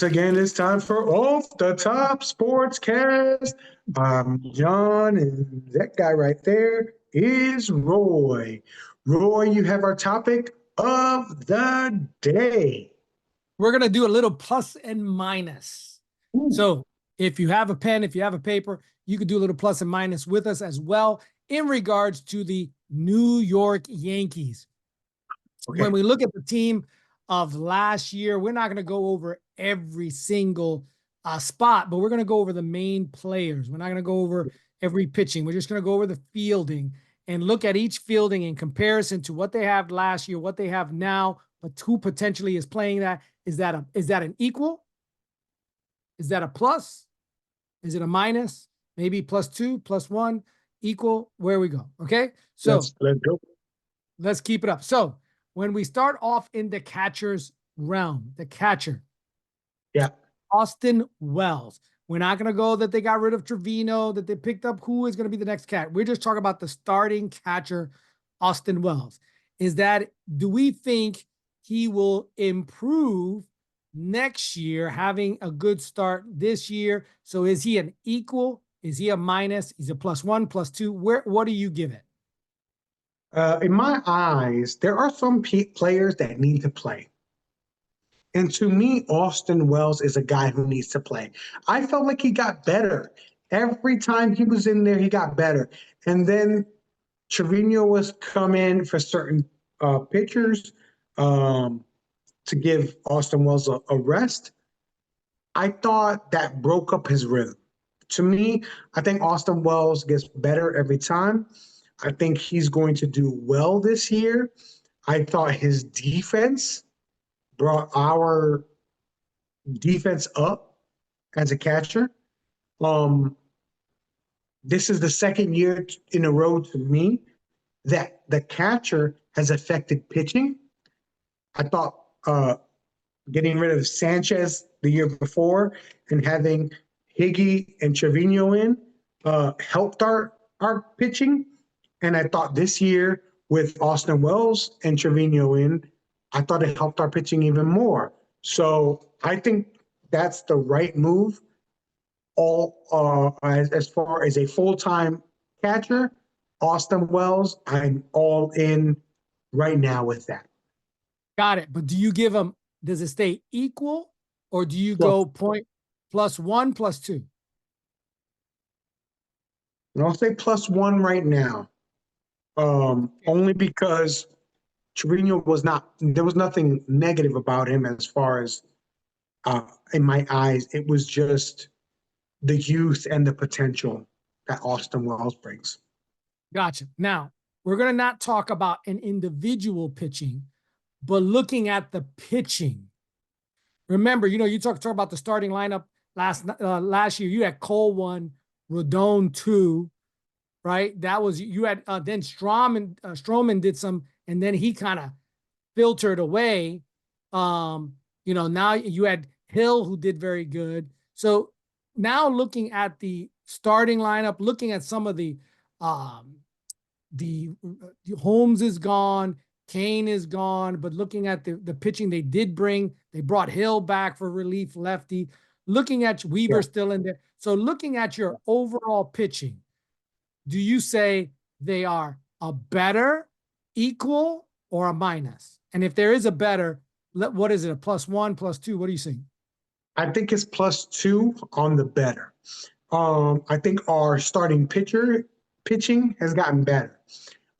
Once again, it's time for Off the Top Sportscast. I'm John, and that guy right there is Roy. Roy, you have our topic of the day. We're going to do a little plus and minus. Ooh, So if you have a pen, if you have a paper, you could do a little plus and minus with us as well in regards to the New York Yankees. okay. When we look at the team of last year, we're not going to go over every single spot, but we're going to go over the main players. We're not going to go over every pitching. We're just going to go over the fielding and look at each fielding in comparison to what they have last year, what they have now, but who potentially is playing that. Is that an equal? Is that a plus? Is it a minus? Maybe +2, +1, equal. Where we go. Okay. So Let's go. let's keep it up. So when we start off in the catcher's realm, the catcher, Yeah. Austin Wells. We're not going to go that they got rid of Trevino, that they picked up who is going to be the next cat. We're just talking about the starting catcher, Austin Wells. Do we think he will improve next year, having a good start this year? So is he an equal? Is he a minus? He's a +1, +2. What do you give it? In my eyes, there are some players that need to play. And to me, Austin Wells is a guy who needs to play. I felt like he got better. Every time he was in there, he got better. And then Trevino was come in for certain pitchers to give Austin Wells a rest. I thought that broke up his rhythm. To me, I think Austin Wells gets better every time. I think he's going to do well this year. I thought his defense brought our defense up as a catcher. Um, this is the second year in a row to me that the catcher has affected pitching. I thought getting rid of Sanchez the year before and having Higgy and Trevino in helped our pitching. And I thought this year with Austin Wells and Trevino in, I thought it helped our pitching even more. So I think that's the right move. As far as a full-time catcher, Austin Wells, I'm all in right now with that. Got it. But do you give him, does it stay equal or do you Well, go point +1, +2? I'll say +1 right now. Only because Trevino was not, there was nothing negative about him as far as, in my eyes, it was just the youth and the potential that Austin Wells brings. Gotcha. Now, we're going to not talk about an individual pitching, but looking at the pitching. Remember, you talk about the starting lineup last year. You had Cole 1, Rodon 2, right? That was you had then Stroman did some, and then he kind of filtered away. Now you had Hill who did very good. So now looking at the starting lineup, looking at some of the Holmes is gone, Kane is gone, but looking at the pitching they did bring, they brought Hill back for relief lefty. Looking at Weaver still in there. So looking at your overall pitching, do you say they are a better, equal, or a minus? And if there is a better, what is it, a +1, +2? What do you think? I think it's +2 on the better. I think our starting pitching has gotten better.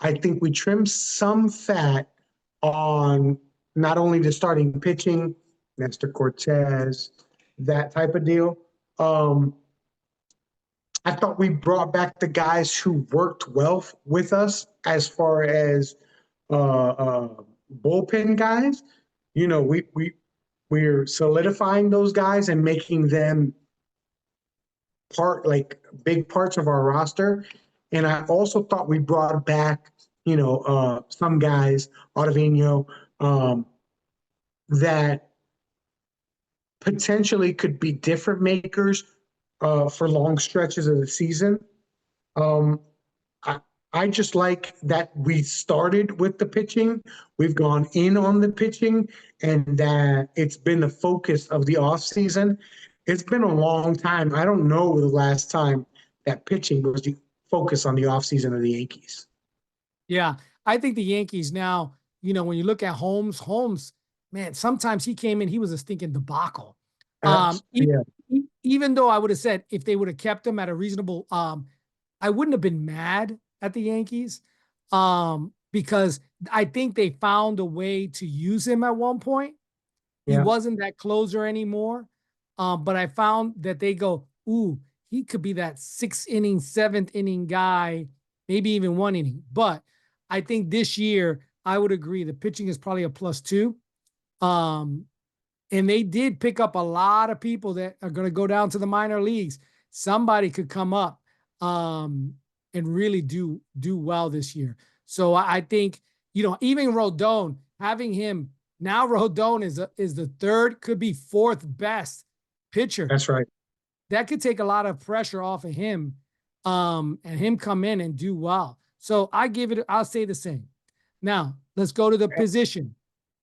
I think we trimmed some fat on not only the starting pitching, Nestor Cortez, that type of deal. I thought we brought back the guys who worked well with us as far as bullpen guys. We're solidifying those guys and making them big parts of our roster. And I also thought we brought back, some guys, Ottavino, that potentially could be different makers for long stretches of the season. Um, I, I just like that we started with the pitching, we've gone in on the pitching, and that it's been the focus of the offseason. It's been a long time. I don't know the last time that pitching was the focus on the offseason of the Yankees. Yeah, I think the Yankees now, when you look at Holmes, man, sometimes he came in, he was a stinking debacle. Yeah, Even though I would have said if they would have kept him at a reasonable, I wouldn't have been mad at the Yankees, because I think they found a way to use him at one point. He yeah, wasn't that closer anymore, but I found that they go, ooh, he could be that 6 inning, 7th inning guy, maybe even 1 inning. But I think this year I would agree the pitching is probably a +2. Um, and they did pick up a lot of people that are going to go down to the minor leagues. Somebody could come up and really do well this year. So I think, even Rodon, having him now, Rodon is the third, could be fourth best pitcher. that's right. That could take a lot of pressure off of him, and him come in and do well. So I'll say the same. Now let's go to the position.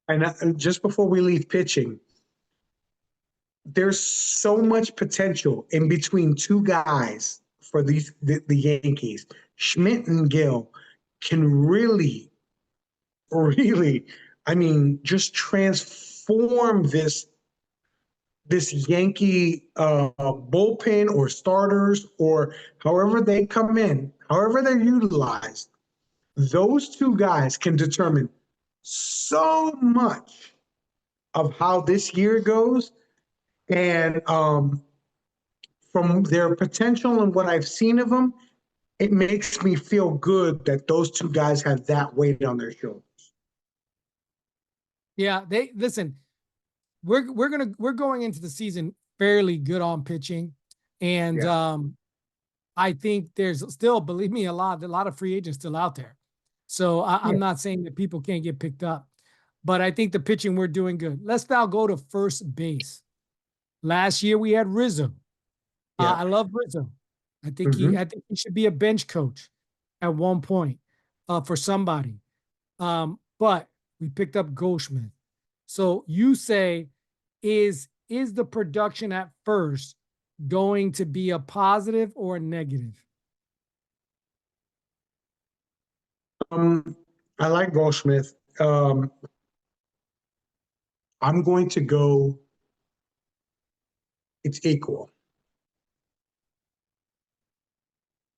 And just before we leave pitching, there's so much potential in between two guys for the Yankees. Schmidt and Gill can really, I mean, just transform this Yankee bullpen or starters or however they come in, however they're utilized. Those two guys can determine so much of how this year goes. And from their potential and what I've seen of them, it makes me feel good that those two guys have that weight on their shoulders. Yeah, they listen. We're going into the season fairly good on pitching, and Yeah. I think there's still, believe me, a lot of free agents still out there. So I'm Yeah. not saying that people can't get picked up, but I think the pitching we're doing good. Let's now go to first base. Last year we had Rizzo. Yeah. I love Rizzo. Hmm. I think he should be a bench coach at one point, for somebody. But we picked up Goldschmidt. So you say, is the production at first going to be a positive or a negative? Um, I like Goldschmidt. I'm going to go, it's equal.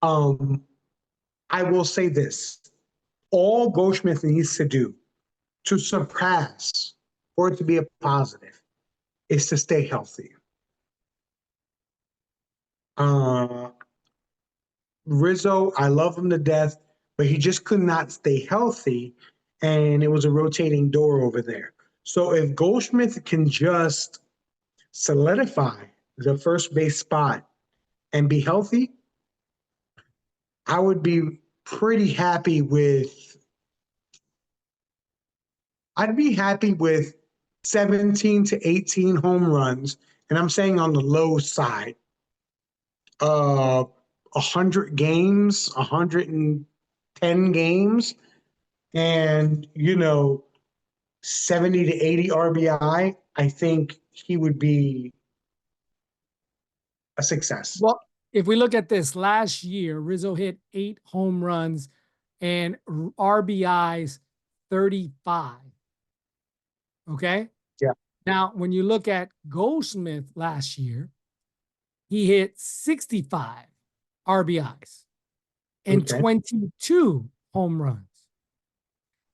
Um, I will say this. All Goldschmidt needs to do to surpass or to be a positive is to stay healthy. Uh, Rizzo, I love him to death, but he just could not stay healthy, and it was a rotating door over there. So if Goldschmidt can just solidify the first base spot and be healthy, I would be pretty happy with. I'd be happy with 17 to 18 home runs, and I'm saying on the low side. 100 games, 110 games, and 70 to 80 RBI, I think he would be a success. Well, if we look at this last year, Rizzo hit 8 home runs and RBIs 35. Okay. Yeah. Now, when you look at Goldschmidt last year, he hit 65 RBIs and Okay. 22 home runs.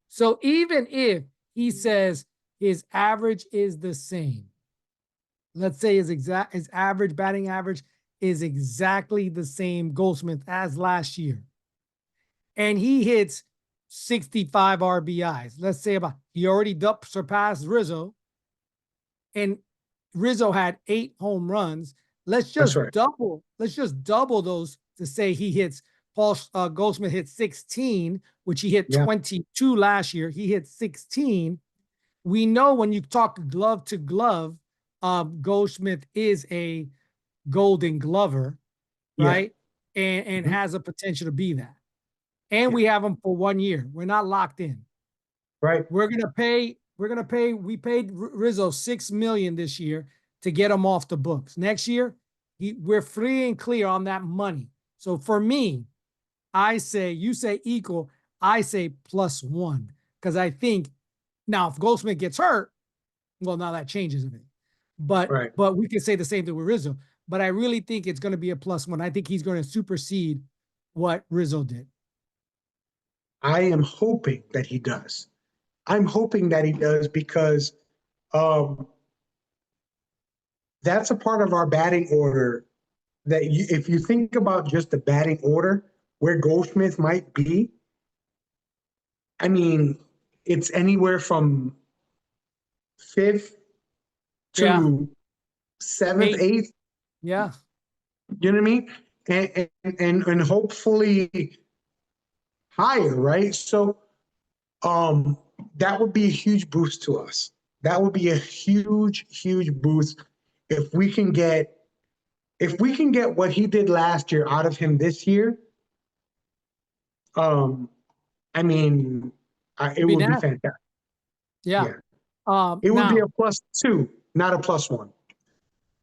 So even if he says his average is the same, let's say his average batting average is exactly the same Goldschmidt as last year, and he hits 65 RBIs. Let's say he already surpassed Rizzo, and Rizzo had 8 home runs. Let's That's just right. double. Let's just double those to say he hits. Goldschmidt hit 16, which he hit Yeah. 22 last year. He hit 16. We know when you talk glove to glove, Goldschmidt is a Golden Glover, Yeah. right? And Mhm. has a potential to be that. and Yeah. we have him for 1 year. We're not locked in. Right. We paid Rizzo $6 million this year to get him off the books. Next year, we're free and clear on that money. So for me, I say, you say equal, I say +1. Because I think now if Goldsmith gets hurt, well, now that changes a bit. Right. But we can say the same thing with Rizzo. But I really think it's going to be a +1. I think he's going to supersede what Rizzo did. I am hoping that he does. I'm hoping that he does because um, that's a part of our batting order that if you think about just the batting order, where Goldschmidt might be, I mean, it's anywhere from fifth Yeah. to seventh, Eight. eighth. Yeah. You know what I mean? And hopefully higher, right? So um, that would be a huge boost to us. That would be a huge, huge boost if we can get what he did last year out of him this year. Um, I mean, it It'd be would be nasty. fantastic. Yeah. Yeah, it would be Now, a +2, not a +1.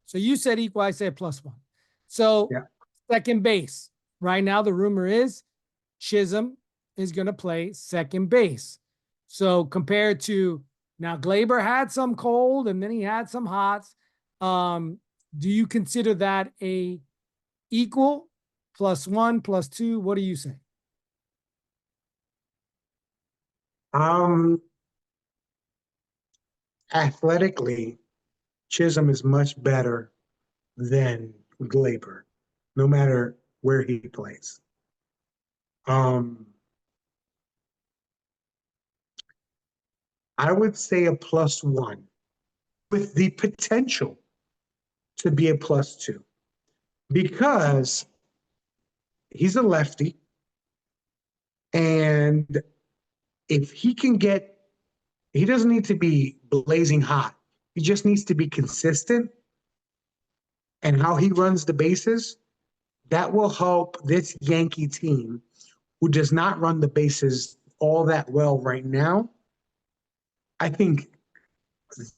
so you said equal, I said +1. So Yeah, second base. Right now, the rumor is Chisholm is going to play second base. So compared to now, Glaber had some cold and then he had some hots. Do you consider that a equal, +1, +2? What do you say? um, athletically, Chisholm is much better than Glaber, no matter where he plays. Um, I would say a +1 with the potential to be a +2 because he's a lefty. And if he doesn't need to be blazing hot. He just needs to be consistent. And how he runs the bases, that will help this Yankee team who does not run the bases all that well right now. I think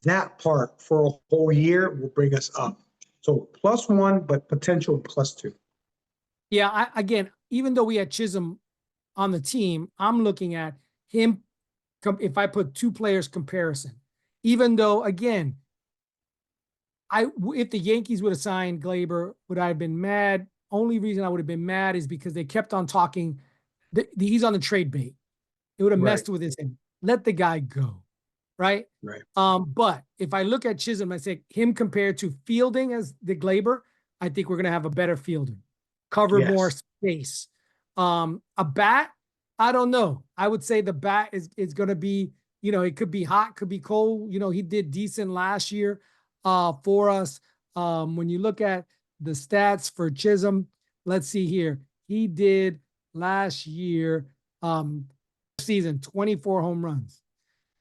that part for a whole year will bring us up. So +1, but potential +2. Yeah, again, even though we had Chisholm on the team, I'm looking at him. If I put two players comparison, even though again, if the Yankees would have signed Glaber, would I have been mad? Only reason I would have been mad is because they kept on talking. He's on the trade bait. It would have Right, messed with his head. Let the guy go, right? right. But if I look at Chisholm, I say him compared to fielding as the Glaber, I think we're gonna have a better fielder, cover more Yes. space. A bat, I don't know. I would say the bat is gonna be, it could be hot, could be cold. He did decent last year for us. When you look at the stats for Chisholm, let's see here. He did last year, season, 24 home runs,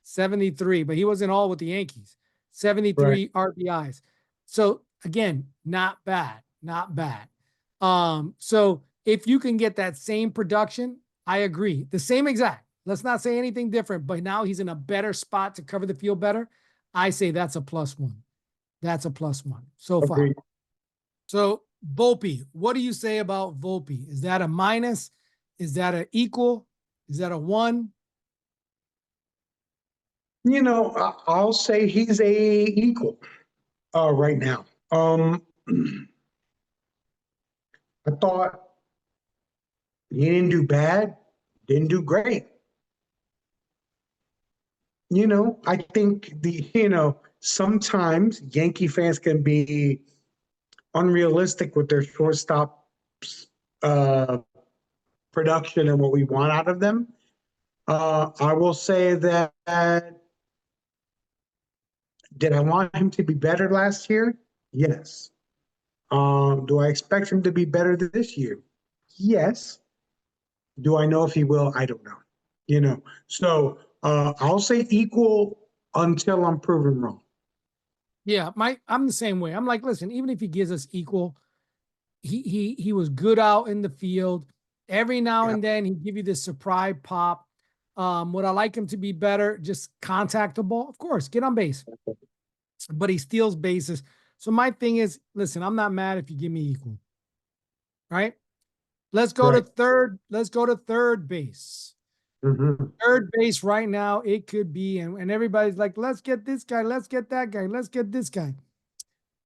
73, but he wasn't all with the Yankees. Right. 73 RBIs. So again, not bad, not bad. So if you can get that same production, I agree. The same exact. Let's not say anything different, but now he's in a better spot to cover the field better. I say that's a +1. That's a +1 so far. Agreed. So Volpe, what do you say about Volpe? Is that a minus? Is that an equal? Is that a 1? I'll say he's a equal right now. I thought he didn't do bad, didn't do great. I think sometimes Yankee fans can be unrealistic with their shortstop uh, production and what we want out of them. I will say that did I want him to be better last year? Yes. Do I expect him to be better this year? Yes. Do I know if he will? I don't know. So I'll say equal until I'm proven wrong. Yeah, I'm the same way. I'm like, listen, even if he gives us equal, he was good out in the field. Every now Yeah. and then he give you this surprise pop. Would I like him to be better? Just contact the ball, of course, get on base, but he steals bases. So my thing is, listen, I'm not mad if you give me equal, right? Let's go to Right. third. Let's go to third base. Hmm. Third base right now, it could be, and everybody's like, let's get this guy, let's get that guy, let's get this guy.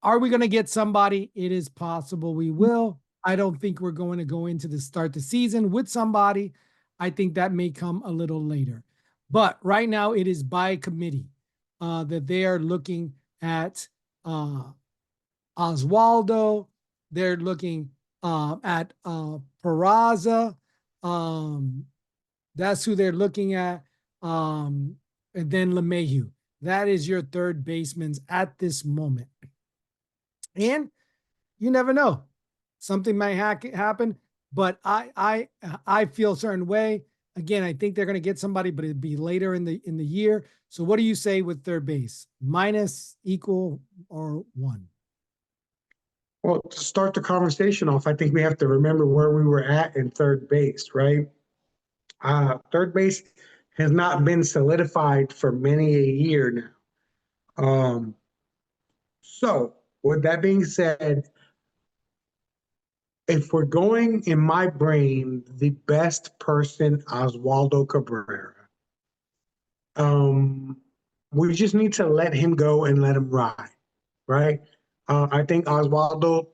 Are we going to get somebody? It is possible we will. I don't think we're going to go into the start the season with somebody. I think that may come a little later. But right now, it is by committee that they are looking at Oswaldo. They're looking at Peraza. Um, that's who they're looking at. And then LeMahieu. That is your third baseman at this moment. And you never know. Something might happen, but I feel a certain way. Again, I think they're going to get somebody, but it'd be later in the year. So what do you say with third base? Minus, equal, or 1? Well, to start the conversation off, I think we have to remember where we were at in third base, right? Third base has not been solidified for many a year now. So, with that being said, if we're going in my brain, the best person, Oswaldo Cabrera. Um, we just need to let him go and let him ride, right? I think Oswaldo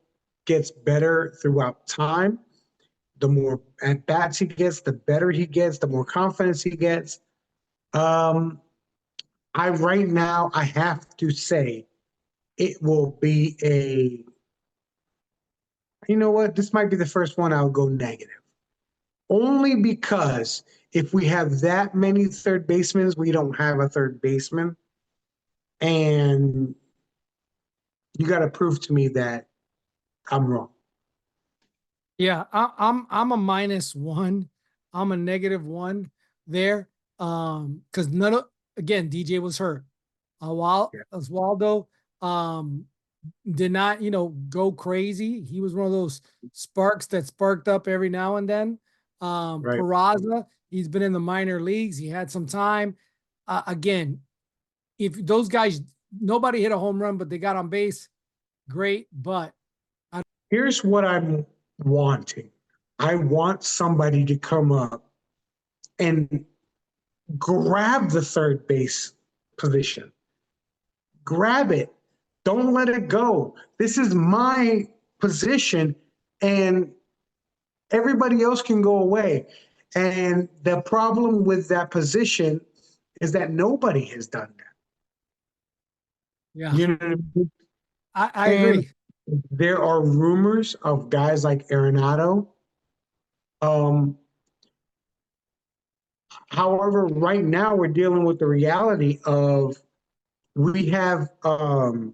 gets better throughout time. The more at bats he gets, the better he gets, the more confidence he gets. Um, I right now I have to say it will be a. You know what? This might be the first one I'll go negative. Only because if we have that many third basemen, we don't have a third baseman. And you got to prove to me that I'm wrong. Yeah, I'm a -1. I'm a -1 there. Because none of again, DJ was hurt. While Yeah. Oswaldo did not, go crazy. He was one of those sparks that sparked up every now and then. Right. Peraza, he's been in the minor leagues. He had some time. Again, if those guys, nobody hit a home run, but they got on base, great. But Here's what I'm wanting. I want somebody to come up and grab the third base position. Grab it. Don't let it go. This is my position, and everybody else can go away. And the problem with that position is that nobody has done that. yeah, You know what I mean? I And agree. there are rumors of guys like Arenado. Um, However, right now we're dealing with the reality of we have um,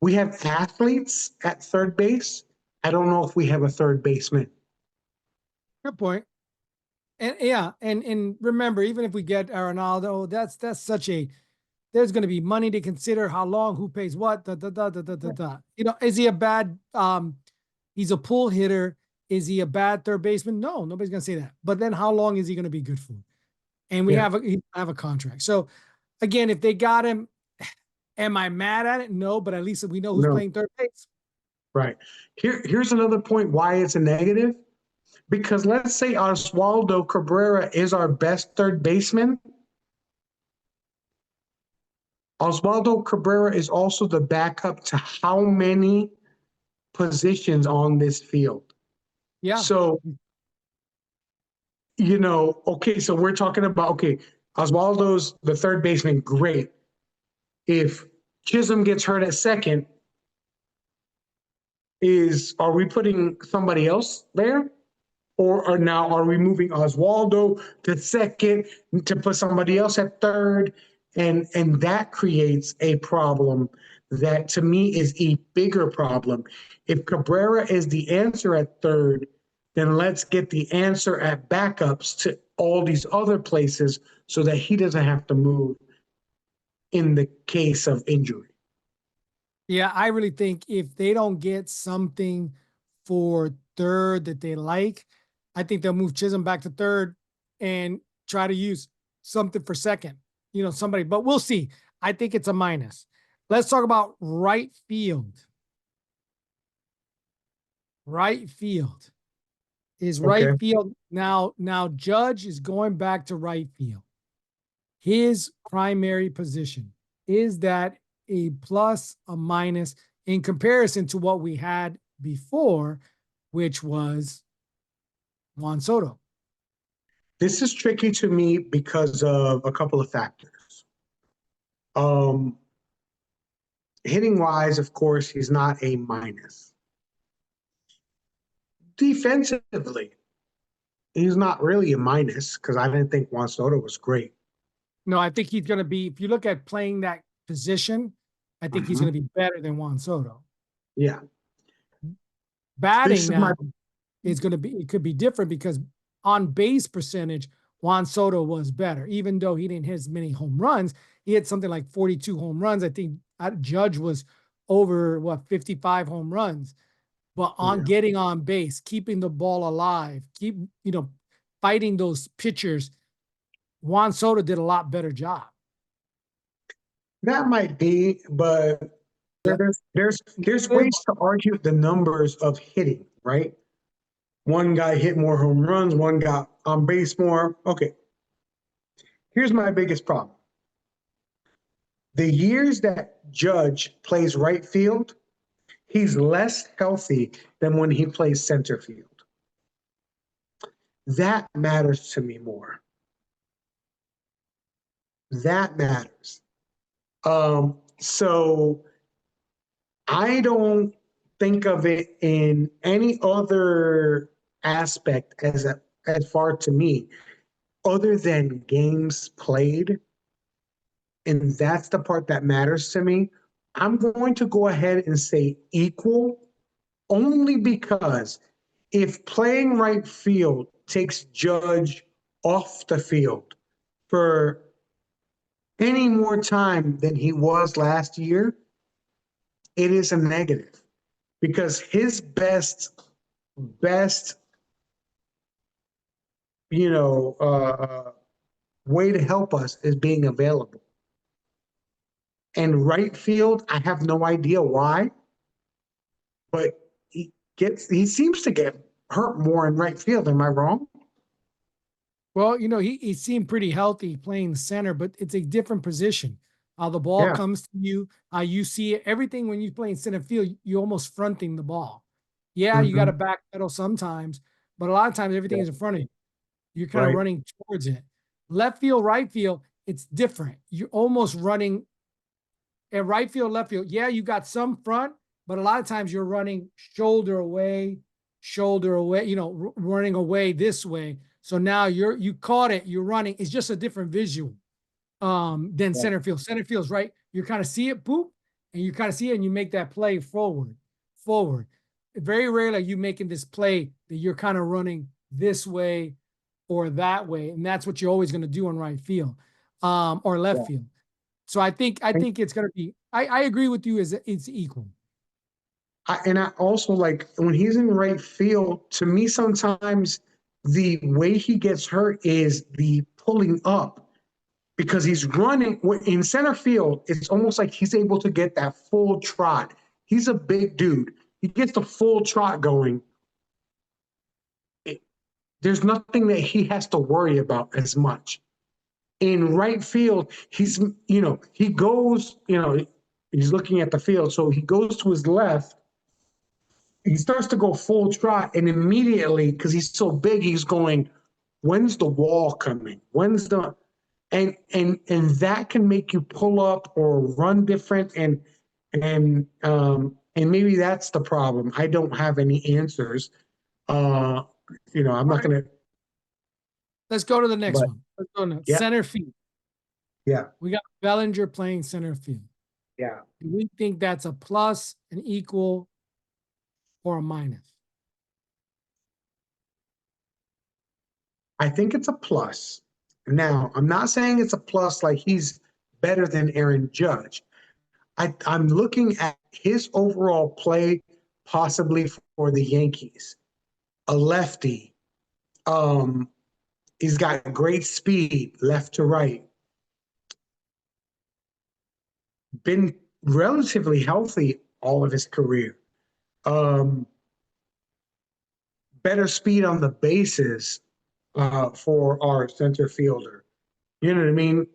we have athletes at third base. I don't know if we have a third baseman. Good point. And yeah, and remember, even if we get Ronaldo, that's such a there's going to be money to consider. How long, who pays what, da, da, da, da, da, da, da. Is he a bad? He's a pull hitter. Is he a bad third baseman? No, nobody's going to say that. But then, how long is he going to be good for? And we Yeah, have a contract. So again, if they got him, am I mad at it? No, but at least we know who's no, playing third base. right. Here's another point why it's a negative. Because let's say Oswaldo Cabrera is our best third baseman. Oswaldo Cabrera is also the backup to how many positions on this field? Yeah, So, okay, so we're talking about, okay, Oswaldo's the third baseman, great. If Chisholm gets hurt at second, are we putting somebody else there? Or now are we moving Oswaldo to second to put somebody else at third? And that creates a problem that to me is a bigger problem. If Cabrera is the answer at third, then let's get the answer at backups to all these other places so that he doesn't have to move in the case of injury. yeah. I really think if they don't get something for third that they like, I think they'll move Chisholm back to third and try to use something for second, somebody, but we'll see. I think it's a minus. Let's talk about right field. Right field is right Okay. field. Now Judge is going back to right field. His primary position, is that a plus, a minus in comparison to what we had before, which was Juan Soto? This is tricky to me because of a couple of factors. Um, Hitting wise, of course, he's not a minus. Defensively, he's not really a minus because I didn't think Juan Soto was great. No, I think he's going to be, if you look at playing that position, I think he's Mhm. going to be better than Juan Soto. Yeah. Batting This is my now is going to be, it could be different because on base percentage, Juan Soto was better, even though he didn't hit as many home runs. He had something like 42 home runs. I think Judge was over 55 home runs, but on getting on base, keeping the ball alive, fighting those pitchers, Juan Soto did a lot better job. that might be, but there's ways to argue the numbers of hitting, right? One guy hit more home runs, one got on base more. Okay. Here's my biggest problem. The years that Judge plays right field, he's less healthy than when he plays center field. That matters to me more. That matters. So I don't think of it in any other aspect as far to me other than games played, and that's the part that matters to me. I'm going to go ahead and say equal only because if playing right field takes Judge off the field for any more time than he was last year, it is a negative because his best you know way to help us is being available. And right field, I have no idea why, but he seems to get hurt more in right field. Am I wrong? Well, he seemed pretty healthy playing center, but it's a different position. How the ball Yeah. comes to you, you see it. Everything when you play in center field, you're almost fronting the ball. Yeah, you got to backpedal sometimes, but a lot of times everything is in front of you. You're kind of Right. running towards it. Left field, right field, it's different. You're almost running at right field, left field. Yeah, you got some front, but a lot of times you're running shoulder away, running away this way. So now you caught it, you're running. It's just a different visual than center field. Center field's right. You kind of see it, poop, and you kind of see it, and you make that play forward. Very rarely are you making this play that you're kind of running this way or that way, and that's what you're always going to do on right field or left field. So I think it's going to be. I agree with you. Is it's equal. I also like when he's in right field. To me, sometimes the way he gets hurt is the pulling up because he's running in center field. It's almost like he's able to get that full trot. He's a big dude. He gets the full trot going. There's nothing that he has to worry about as much. In right field, he goes, he's looking at the field. So he goes to his left. He starts to go full trot, and immediately, because he's so big, he's going, when's the wall coming? When's the and that can make you pull up or run different and maybe that's the problem. I don't have any answers. I'm not gonna Let's go to the next but one. Let's go to yeah, center field. yeah, We got Bellinger playing center field. yeah. Do we think that's a plus, an equal, or a minus? I think it's a plus. Now, I'm not saying it's a plus like he's better than Aaron Judge. I'm looking at his overall play, possibly for the Yankees. A lefty, Um, he's got great speed, left to right. Been relatively healthy all of his career. Um, Better speed on the bases for our center fielder. You know what I mean?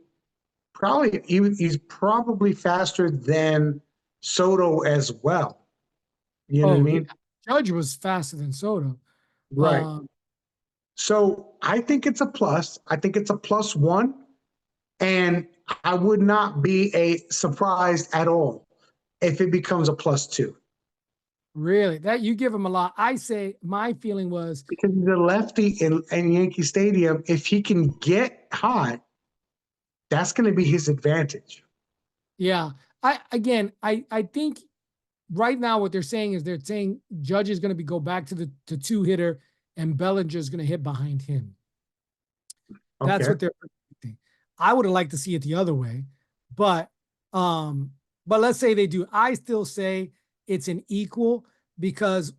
Probably he's probably faster than Soto as well. You know what I Oh, yeah. mean? Judge was faster than Soto. Right. Um, So I think it's a plus. I think it's a +1. And I would not be surprised at all if it becomes a +2. really, that you give him a lot. I say my feeling was, Because he's a lefty in Yankee Stadium. If he can get hot, that's going to be his advantage. yeah. I think right now what they're saying is they're saying Judge is going to go back to the two hitter and Bellinger is going to hit behind him. That's Okay. what they're predicting. I would have liked to see it the other way, but um, but let's say they do. I still say it's an equal because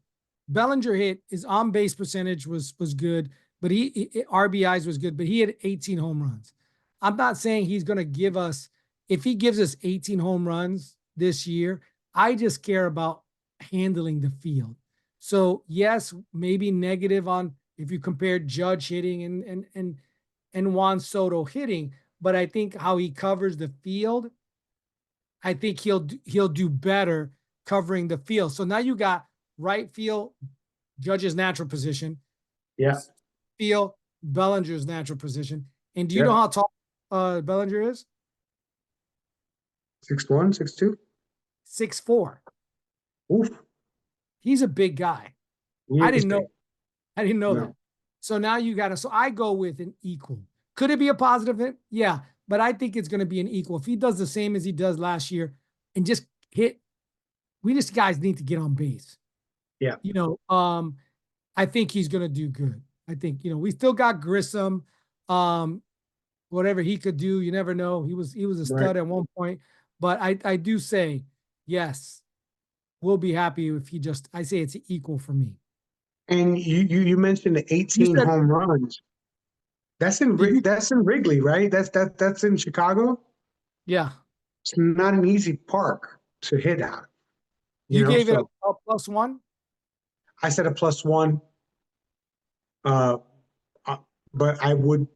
Bellinger hit his on base percentage was good, but he RBIs was good, but he had 18 home runs. I'm not saying he's going to give us if he gives us 18 home runs this year. I just care about handling the field. So yes, maybe negative on if you compare Judge hitting and Juan Soto hitting, but I think how he covers the field, I think he'll do better covering the field. So now you got right field, Judge's natural position, Yeah. field, Bellinger's natural position. And do you know Yeah. how tall Bellinger is? 6'1", 6'2". 6'4". Oof. He's a big guy. He I is didn't know. big. I didn't know that. No. So now you got to. So I go with an equal. Could it be a positive hit? Yeah, but I think it's going to be an equal. If he does the same as he does last year and just hit, we just guys need to get on base. Yeah. I think he's going to do good. I think we still got Grissom. Um, whatever he could do, you never know. He was a Right. stud at one point, but I do say yes. We'll be happy if he just. I say it's equal for me. And you mentioned the You 18 said home runs. did you? That's in Wrigley, right? That's in Chicago. Yeah, It's not an easy park to hit at, you gave it So a +1. I said a +1. Uh, uh, but I would What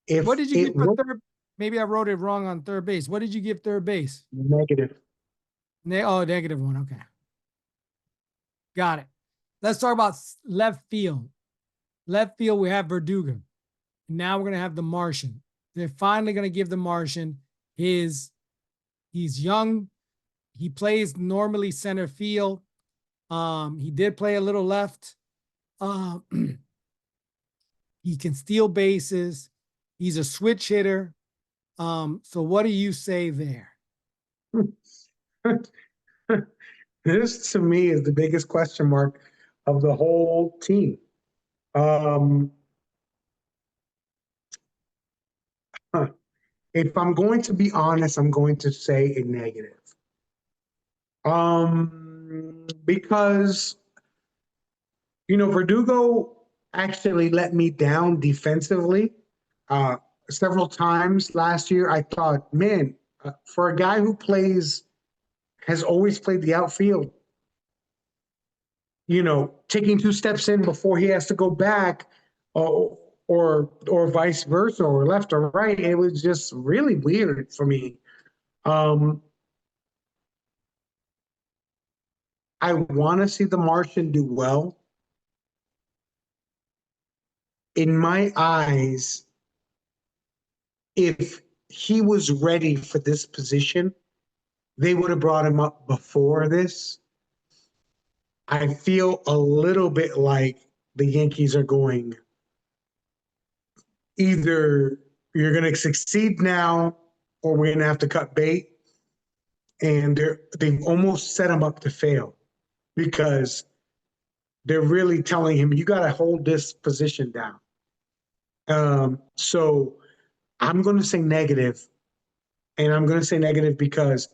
if did you give it for was third? Maybe I wrote it wrong on third base. What did you give third base? negative. -1. Okay, got it. Let's talk about left field. Left field, we have Verdugo. Now we're gonna have the Martian. They're finally gonna give the Martian his. He's young. He plays normally center field. He did play a little left. Um, he can steal bases. He's a switch hitter. So what do you say there? This to me is the biggest question mark of the whole team. Um, if I'm going to be honest, I'm going to say a negative. Because Verdugo actually let me down defensively uh, several times last year. I thought, man, for a guy who has always played the outfield, taking 2 steps in before he has to go back, or vice versa, or left or right. It was just really weird for me. Um, I want to see the Martian do well. In my eyes, if he was ready for this position, they would have brought him up before this. I feel a little bit like the Yankees are going, either you're going to succeed now or we're going to have to cut bait. And they've almost set him up to fail because they're really telling him, you got to hold this position down. So I'm going to say negative. And I'm going to say negative because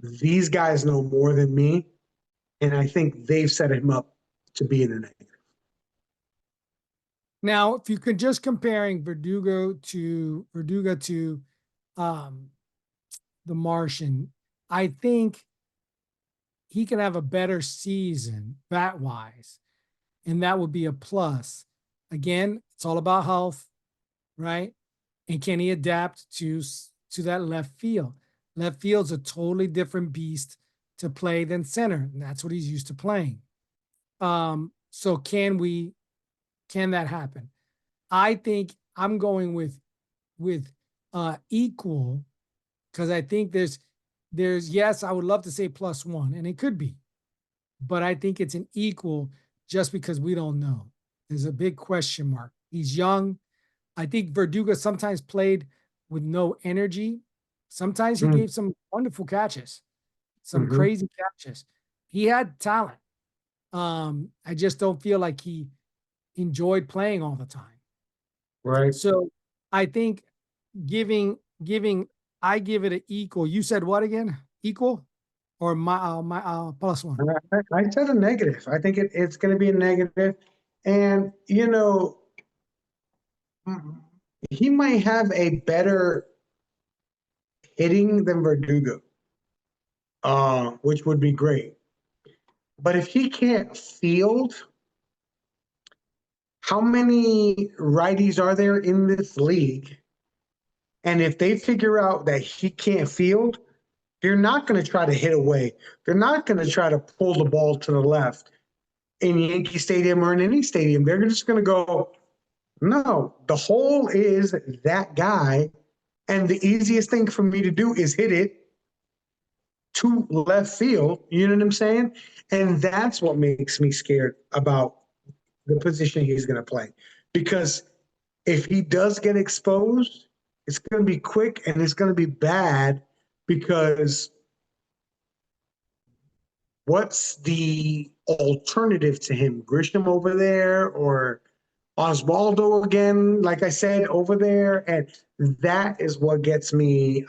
these guys know more than me. And I think they've set him up to be in the negative. Now, if you could just comparing Verdugo to um, the Martian, I think he can have a better season bat wise, and that would be a plus. Again, it's all about health, right? And can he adapt to that left field? Left field's a totally different beast to play than center, and that's what he's used to playing. So can that happen? I think I'm going with equal because I think there's yes, I would love to say +1, and it could be, but I think it's an equal just because we don't know. There's a big question mark. He's young. I think Verdugo sometimes played with no energy. Sometimes he gave some wonderful catches, some Mm-hmm. crazy catches. He had talent. I just don't feel like he enjoyed playing all the time. Right. So I think giving I give it an equal. You said what again? Equal or my +1? I said a negative. I think it's going to be a negative. And, he might have a better hitting than Verdugo, which would be great. But if he can't field, how many righties are there in this league? And if they figure out that he can't field, they're not going to try to hit away. They're not going to try to pull the ball to the left in Yankee Stadium or in any stadium. They're just going to go, no, the hole is that guy. And the easiest thing for me to do is hit it to left field. You know what I'm saying? And that's what makes me scared about the position he's going to play. Because if he does get exposed, it's going to be quick and it's going to be bad because what's the alternative to him? Grisham over there or Osvaldo again, like I said, over there. And that is what gives me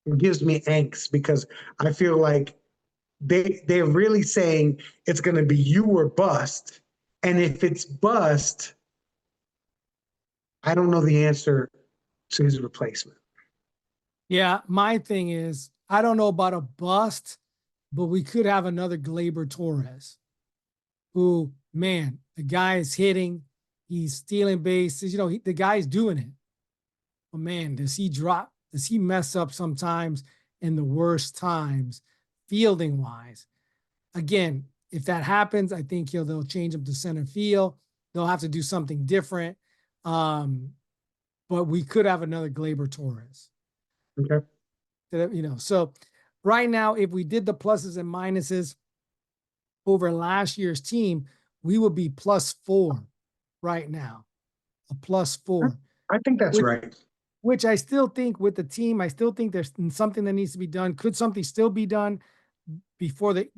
angst because I feel like they're really saying it's going to be you or bust. And if it's bust, I don't know the answer to his replacement. Yeah, my thing is I don't know about a bust, but we could have another Glaber Torres, who man, the guy is hitting, he's stealing bases. The guy's doing it. But man, does he drop? Does he mess up sometimes in the worst times, fielding wise? Again, if that happens, I think they'll change him to center field. They'll have to do something different. But we could have another Glaber Torres. Okay. So right now, if we did the pluses and minuses over last year's team, we would be +4 right now, a +4. I think that's right. Which I still think with the team, I still think there's something that needs to be done. Could something still be done before the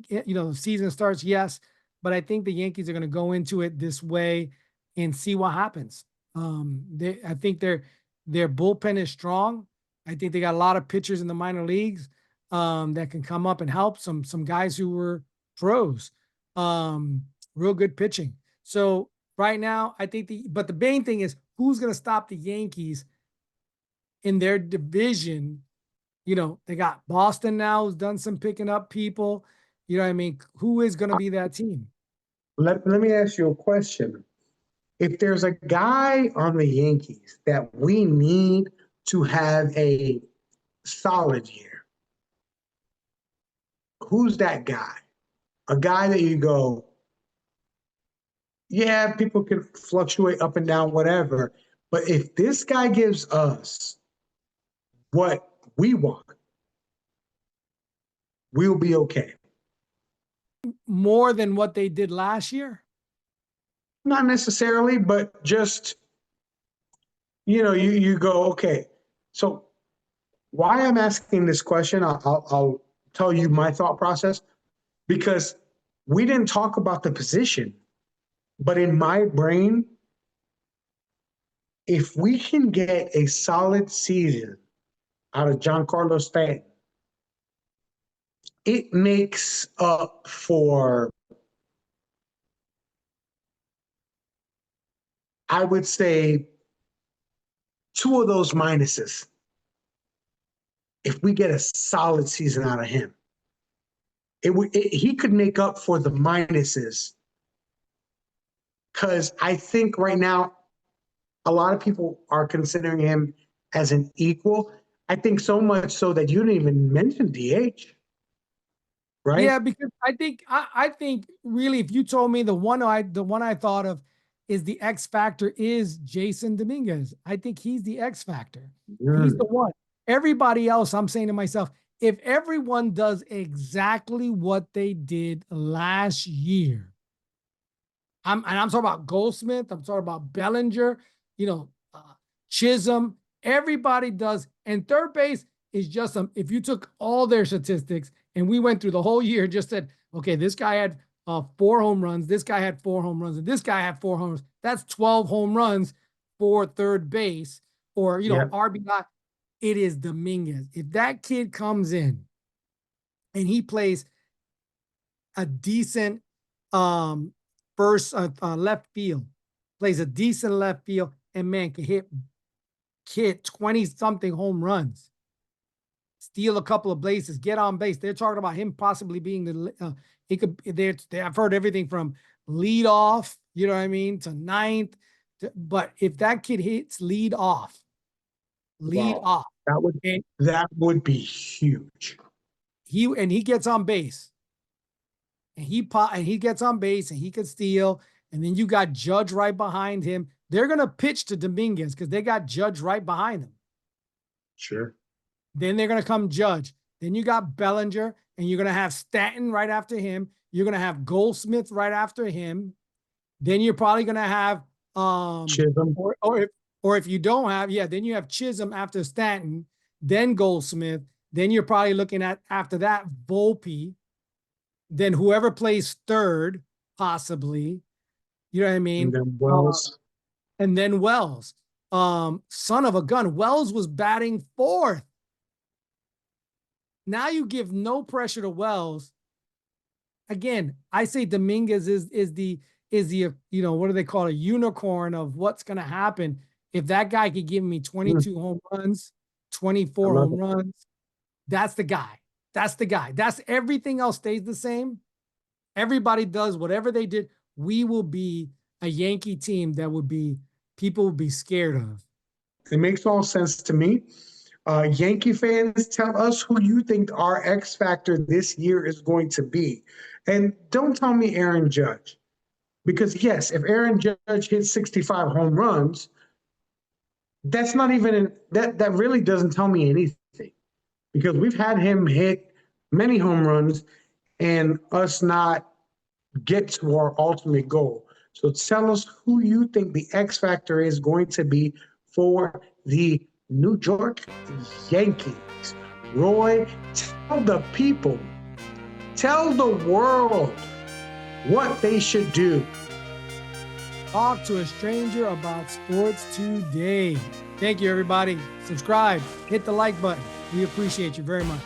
season starts? Yes, but I think the Yankees are going to go into it this way and see what happens. I think their bullpen is strong. I think they got a lot of pitchers in the minor leagues that can come up and help. Some guys who were pros, real good pitching. So right now, I think but the main thing is who's going to stop the Yankees in their division. They got Boston now who's done some picking up people. You know what I mean? Who is going to be that team? Let me ask you a question. If there's a guy on the Yankees that we need to have a solid year, who's that guy? A guy that you go, yeah, people can fluctuate up and down, whatever. But if this guy gives us what we want, we'll be okay. More than what they did last year? Not necessarily, but just, you go, okay. So why I'm asking this question, I'll tell you my thought process, because we didn't talk about the position, but in my brain, if we can get a solid season out of Giancarlo Stanton, it makes up for I would say two of those minuses. If we get a solid season out of him, he could make up for the minuses. Because I think right now, a lot of people are considering him as an equal. I think so much so that you didn't even mention DH, right? Yeah, because I think really, if you told me the one I thought of is the X factor is Jason Dominguez. I think he's the X factor. He's the Mm, one. Everybody else, I'm saying to myself, if everyone does exactly what they did last year, I'm talking about Goldsmith, I'm talking about Bellinger, you know, Chisholm. Everybody does, and third base is just if you took all their statistics and we went through the whole year, just said, okay, this guy had 4 home runs, this guy had 4 home runs, and this guy had 4 home runs. That's 12 home runs for third base, or yeah, RBI. It is Dominguez. If that kid comes in and he plays a decent first left field, plays a decent left field, and man can hit 20 something home runs, steal a couple of bases, get on base. They're talking about him possibly being he could. I've heard everything from lead off, you know what I mean, to ninth. But if that kid hits lead off, wow, that would and that would be huge. he gets on base, and he gets on base, and he could steal, and then you got Judge right behind him. They're gonna pitch to Dominguez because they got Judge right behind him. Sure. Then they're going to come Judge. Then you got Bellinger, and you're going to have Stanton right after him. You're going to have Goldsmith right after him. Then you're probably going to have Chisholm. or if you don't have, then you have Chisholm after Stanton, then Goldsmith. Then you're probably looking at after that Volpe. Then whoever plays third, possibly. You know what I And mean? then Wells. And then Wells. Son of a gun. Wells was batting fourth. Now you give no pressure to Wells. Again, I say Dominguez is the what do they call it, a unicorn of what's going to happen if that guy could give me 22 home runs, I 24 love home it. runs. That's the guy. That's the guy. That's everything else stays the same. Everybody does whatever they did. We will be a Yankee team that people would be scared of. It makes all sense to me. Yankee fans, tell us who you think our X factor this year is going to be. And don't tell me Aaron Judge. Because, yes, if Aaron Judge hits 65 home runs, that's not even, that really doesn't tell me anything. Because we've had him hit many home runs and us not get to our ultimate goal. So tell us who you think the X factor is going to be for the New York Yankees. Roy, tell the people, tell the world what they should do. Talk to a stranger about sports today. Thank you, everybody. Subscribe, hit the like button. We appreciate you very much.